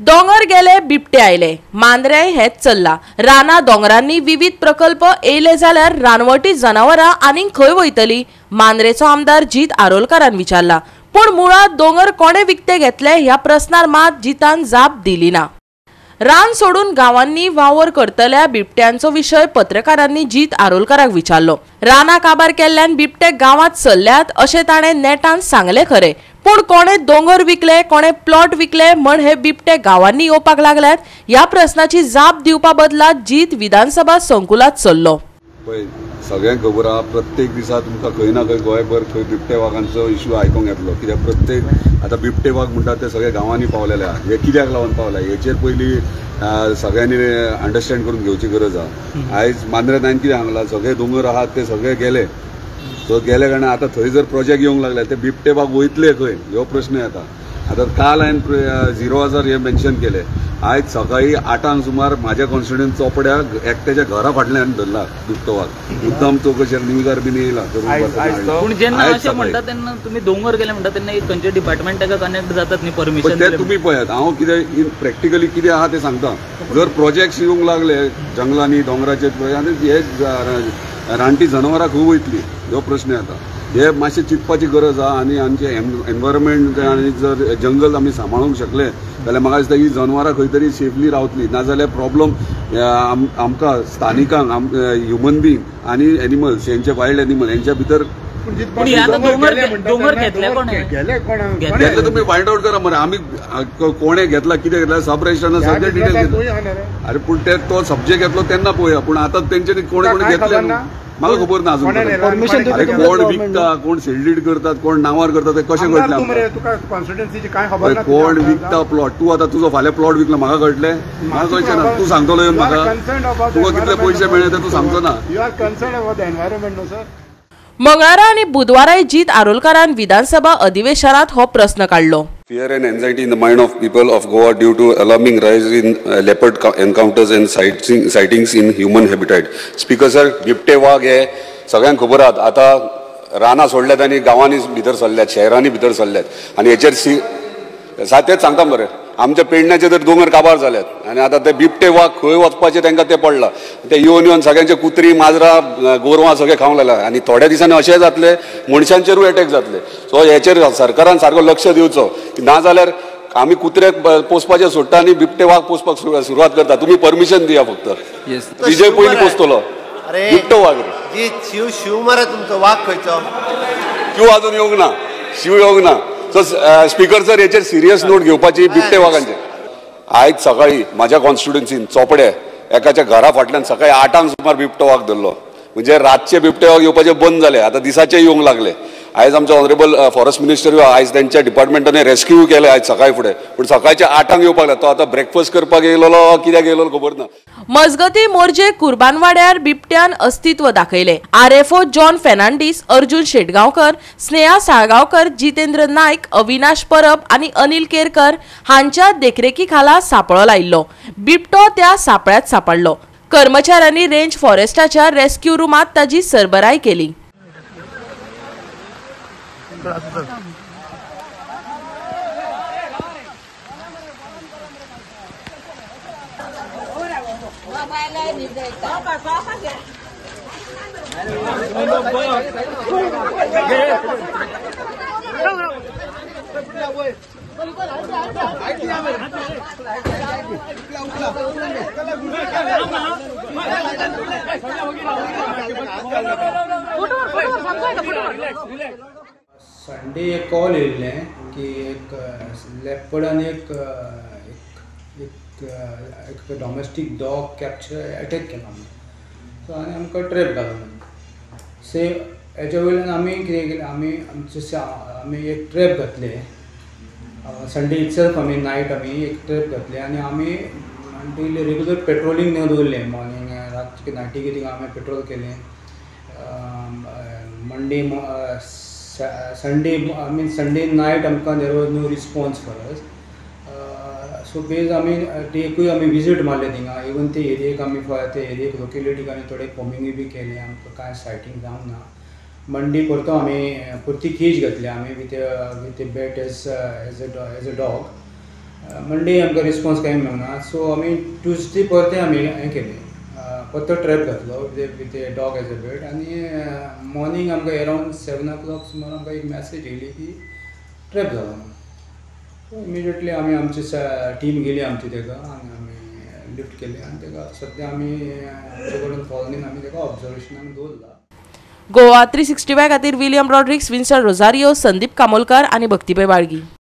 दोंगर गेले बिबटे आयले, मांद्रे हेच चल्ला। राना दोंगरांनी विविध प्रकल्प येयले जाल्यार रानवटी जनावरां आनीक खंय वयतली? मांद्रेचो आमदार जीत आरोलकारान विचारला। पूण मुळात दोंगर कोणे विकते घेतले ह्या प्रस्नार मात जितान जाप दिली ना। रान सोडून गावांनी वावर करतल्या बिबट्यांचो विशय पत्रकारांनी जीत आरोलकाराक विचारलो। राना काबार केल्ल्यान बिबटे गावात चल्ल्यात अशें ताणें नेटान सांगले खरे, पूण कोणे दोंगर विकले, कोणे प्लॉट विकले म्हण हे बिबटे गावांनी येवपाक लागल्यात ह्या प्रस्नाची जाप दिवपा बदलात जीत विधानसभा संकुलात चल्लो। सगळ्यांक खबर आहा, प्रत्येक दिसा तुमकां खंय ना खंय गोंयभर खंय बिबटे वाघांचो इश्यू आयकूंक येतलो। कित्याक प्रत्येक आतां बिबटे वाघ म्हणटात ते सगळे गांवांनी पावलेले आहा। हे कित्याक लागून पावला हेचेर पयलीं सगळ्यांनी अंडरस्टँड करून घेवची गरज आहा। आयज मांद्रेंत हांवें कितें सांगलां, सगळे दोंगर आहात ते सगळे गेले, सो गेले कारणान आतां थंय जर प्रोजेक्ट येवंक लागले ते बिबटे वाघ वयतले खंय ह्यो प्रश्न येता। आतां काल हांवें 0,000 हे मेन्शन केले। आयज सकाळी 8 सुमार म्हाज्या कॉन्स्टिट्युएंट चोपड्या एकट्याच्या घरा फाटल्यान धरला बिबटो वाघ। मुद्दाम तो कशें न्यूजार बीन येयला। पूण जेन्ना अशें म्हणटा तेन्ना तुमी दोंगर गेले म्हणटा तेन्ना खंयच्या डिपार्टमेंटाक कनेक्ट जातात न्ही परमिशन? ते तुमी पळयात, हांव कितें प्रॅक्टिकली कितें आहा तें सांगता। जर प्रोजेक्ट्स येवंक लागले जंगलांनी दोंगराचेर आनी हे रानटी जनावरां खंय वयतली ह्यो प्रश्न येता। हे मातशें चिंतपाची गरज आहा आनी आमचे एनवायरमेंट आनी जर जंगल आमी सांबाळूंक शकले जाल्यार म्हाका दिसता ही जनावरां खंय तरी सेफली रावतली। नाजाल्यार प्रॉब्लम आमकां स्थानिकांक ह्युमन बींग आनी एनिमल्स हेंचे वायल्ड एनिमल हेंच्या भितर घेतले तुमी फायंड आउट करा मरे। आमी कोणे घेतला कितें घेतला सब रजिस्ट्रार सगळे डिटेल घेतले। अरे पूण तो सब्जेक्ट घेतलो तेन्ना पळोवया, पूण आतां तेंच्यांनी कोणे कोणे घेतले म्हाका खबर ना अजून। अरे कोण विकता, कोण सेल्डीड करतात, कोण नांवार करतात, ते कशें कळटलें आमकां? कोण विकता प्लॉट? तूं आतां तुजो फाल्यां प्लॉट विकलो म्हाका कळटलें? म्हाका कळचें ना। तूं सांगतलो येवन म्हाका तुका कितले पयशे मेळ्ळे ते तूं सांगचो ना। मंगळारा आणि बुधवाराय जीत आरोलकारान विधानसभा अधिवेशनात हो प्रश्न काढलो। Fear and anxiety in the mind of people of Goa due to alarming rise in leopard encounters and sightings in human habitat. Speaker sir, बिबटे वाघ हे सगळ्यांक खबर आहा। आतां रानां सोडल्यात आनी गांवांनी भितर सरल्यात, शहरांनी भितर सरल्यात आनी हेचेर तेच सांगता मरे। आमच्या पेडण्याचे तर दोंगर काबार जाल्यात आनी आतां ते बिबटे वाघ खंय वचपाचे तांकां ते पडला। ते येवन सगळ्यांचे कुत्री माजरां गोरवां सगळे खावंक लागला आनी थोड्या दिसांनी अशें जातले मनशांचेरूय अटॅक जातले। सो हेचेर सरकारान सारको लक्ष दिवचो, नाजाल्यार आमी कुत्र्याक पोसपाचें सोडटा आनी बिबटे वाघ पोसपाक सुरवात करता। तुमी परमिशन दिया फक्त। विजय पयलीं पोसतलो बिबटो वाघ। शिव मरे तुमचो वाघ खंयचो? शिव अजून येवंक ना, शिव येवंक ना। सो स्पीकर सर हेचेर सिरियस नोट घेवपाची बिबटे वाघांचेर। आयज सकाळी म्हाज्या कॉन्स्टिट्युएन्सीन चोपडे एकाच्या घरा फाटल्यान सकाळी 8 सुमार बिबटो वाघ धरलो। म्हणजे रातचे बिबटे वाघ येवपाचे बंद जाले, आतां दिसाचे येवंक लागले। आयज आमचो ऑनरेबल फॉरेस्ट मिनिस्टर आयज त्यांच्या डिपार्टमेंटाने रेस्क्यू केले आयज सकाळी फुडें, पूण सकाळच्या 8 येवपाक लागला। तो आतां ब्रेकफास्ट करपाक येयलो कित्याक येयलो खबर ना। मजगती मोर्जे कुर्बानवाड्यार बिबट्यान अस्तित्व दाखयले। आरएफओ जॉन फेर्नांडीस, अर्जुन शेटगांवकर, स्नेहा साळगांवकर, जितेंद्र नायक, अविनाश परब आणि अनिल केरकर हांच्या देखरेखी खाला सापळो लायिल्लो। बिबटो त्या सापळ्यात सापडलो। कर्मचाऱ्यांनी रेंज फॉरेस्टाच्या रेस्क्यू रूमात ताजी सरबराई केली। संडे एक कॉल येयल्ले की एक लेपर्ड आनी एक डॉमेस्टीक डॉग कॅप्चर अटॅक केला म्हणून। सो आनी आमकां ट्रॅप घालो से हेच्या वयल्यान आमी कितें केलें, आमी एक ट्रॅप घातले। संडे इटसेल्फ आमी नायट आमी एक ट्रॅप घातले आनी आमी डेली रेगुलर पेट्रोलिंग दवरलें। मॉर्निंग रातचे नायटी कितें आमी पेट्रोल केलें। मंडे संडे नायट आमकां there was no response for us. So बेज आमी टेकूय आमी विजीट मारले थिंगा। इवन ते एरियेक आमी ते एरियेक लोकेलिटीक आमी थोडे कॉमिंगूय बी केले। आमकां कांय सायटींग जावंक ना। मंडे परतो आमी परती केज घातली आमी with A bat as a dog Monday आमकां रिस्पॉन्स कांय मेळना. सो आमी ट्युजडे परते आमी हें केलें, परतो ट्रॅप घातलो with a dog as a bait. आनी मॉर्निंग आमकां अरावंड 7 o'clock सुमार आमकां एक मॅसेज येयली की ट्रॅप जाला म्हणून. सो इमिडियटली आमी आमची टीम गेली आमची ताका आनी आमी लिफ्ट केली आनी ताका सद्या आमी आमचे कडेन कॉलनीन आमी ताका ऑब्जर्वेशनाक दवरला. गोवा 365 खातीर विलियम रॉड्रिक्स, विन्संट रोझारियो, संदीप कामोलकार आनी भक्तीपै बाळगी.